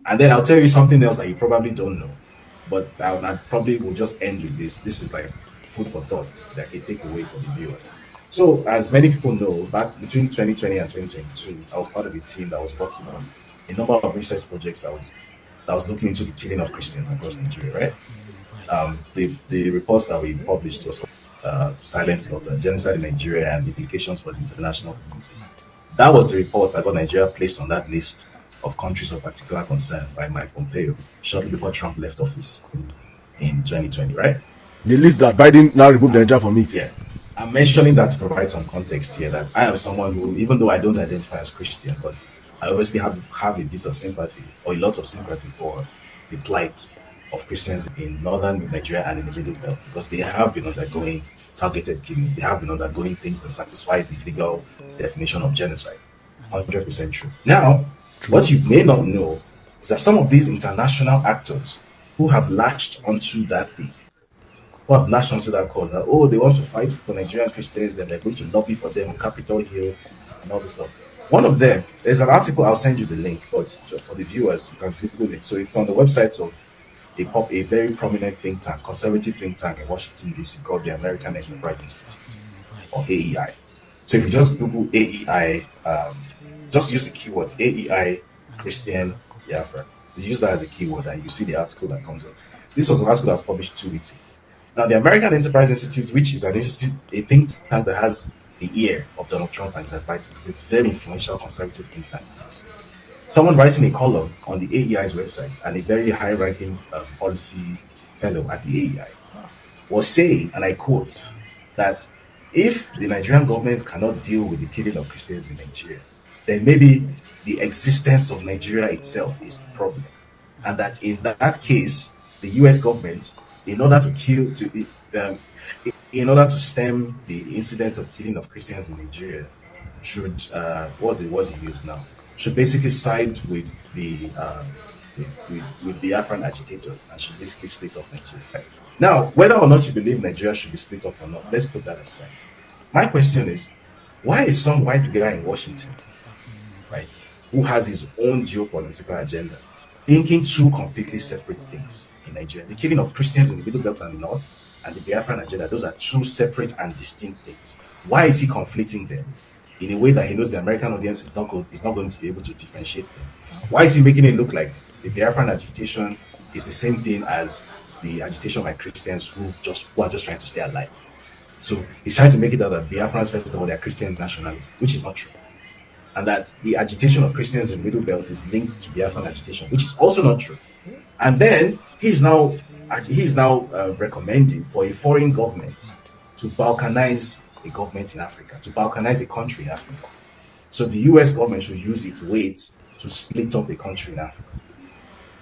And then I'll tell you something else that you probably don't know, but I probably will just end with this. This is like food for thought, like a takeaway for the viewers. So, as many people know, back between 2020 and 2022, I was part of a team that was working on a number of research projects that was looking into the killing of Christians across Nigeria, right? The reports that we published was Silent Slaughter, Genocide in Nigeria and Implications for the International Community. That was the report that got Nigeria placed on that list of countries of particular concern by Mike Pompeo shortly before Trump left office in 2020, right? The list that Biden now removed Nigeria from it. Yeah. I'm mentioning that to provide some context here that I am someone who, even though I don't identify as Christian, but I obviously have a bit of sympathy or a lot of sympathy for the plight of Christians in northern Nigeria and in the Middle Belt because they have been undergoing targeted killings. They have been undergoing things that satisfy the legal definition of genocide. 100% true. Now, what you may not know is that some of these international actors who have latched onto that thing, who have latched onto that cause, that they want to fight for Nigerian Christians, then they're going to lobby for them on Capitol Hill and all this stuff. One of them, there's an article, I'll send you the link, but for the viewers, you can Google it. So it's on the website of a very prominent think tank, conservative think tank in Washington, D.C. called the American Enterprise Institute, or AEI. So if you just Google AEI, just use the keywords AEI Christian Biafra. You use that as a keyword and you see the article that comes up. This was an article that was published 2 weeks ago. Now, the American Enterprise Institute, which is an institute, a think tank that has the ear of Donald Trump and his advisors, is a very influential conservative think tank. Someone writing a column on the AEI's website and a very high-ranking policy fellow at the AEI was saying, and I quote, that if the Nigerian government cannot deal with the killing of Christians in Nigeria, then maybe the existence of Nigeria itself is the problem. And that in that case, the US government, in order to stem the incidents of killing of Christians in Nigeria, should what's the word you use now? Should basically side with the Biafran agitators and should basically split up Nigeria. Now, whether or not you believe Nigeria should be split up or not, let's put that aside. My question is, why is some white guy in Washington, right, who has his own geopolitical agenda, thinking two completely separate things in Nigeria? The killing of Christians in the Middle Belt and the North and the Biafran agenda, those are two separate and distinct things. Why is he conflicting them in a way that he knows the American audience is not going to be able to differentiate them? Why is he making it look like the Biafran agitation is the same thing as the agitation by Christians who are just trying to stay alive? So he's trying to make it out that Biafrans, first of all, they are Christian nationalists, which is not true. And that the agitation of Christians in the Middle Belt is linked to Biafran agitation, which is also not true. And then he's now recommending for a foreign government to balkanize a government in Africa, to balkanize a country in Africa. So the US government should use its weight to split up a country in Africa.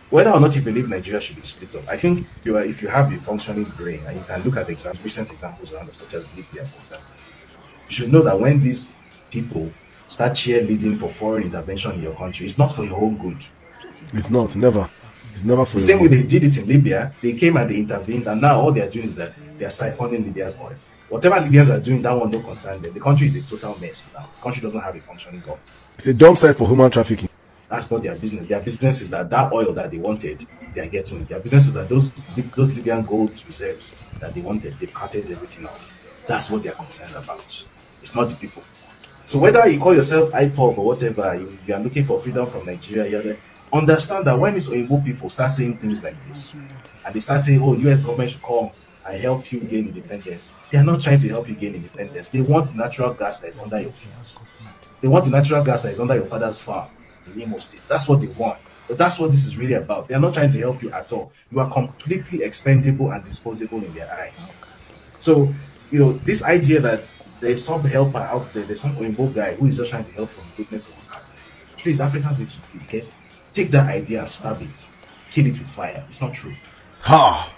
Whether or not you believe Nigeria should be split up, I think if you have a functioning brain and you can look at recent examples around us, such as Libya, for example, you should know that when these people start cheerleading for foreign intervention in your country, it's not for your own good. It's not, never. It's never for the same way they did it in Libya. They came and they intervened, and now all they are doing is that they are siphoning Libya's oil. Whatever Libyans are doing, that one don't concern them. The country is a total mess now. The country doesn't have a functioning government. It's a dump site for human trafficking. That's not their business. Their business is that oil that they wanted, they are getting. Their business is that those Libyan gold reserves that they wanted, they've carted everything off. That's what they are concerned about. It's not the people. So whether you call yourself IPOB or whatever, you are looking for freedom from Nigeria, understand that when these Oyibo people start saying things like this, and they start saying, US government should come and help you gain independence, they are not trying to help you gain independence. They want the natural gas that is under your feet. They want the natural gas that is under your father's farm in Imo State. That's what they want. But that's what this is really about. They are not trying to help you at all. You are completely expendable and disposable in their eyes. So, this idea that there's some helper out there, there's some Oyibo guy who is just trying to help from the goodness of his heart. Please, Africans need to take that idea and stab it. Kill it with fire. It's not true. Ha!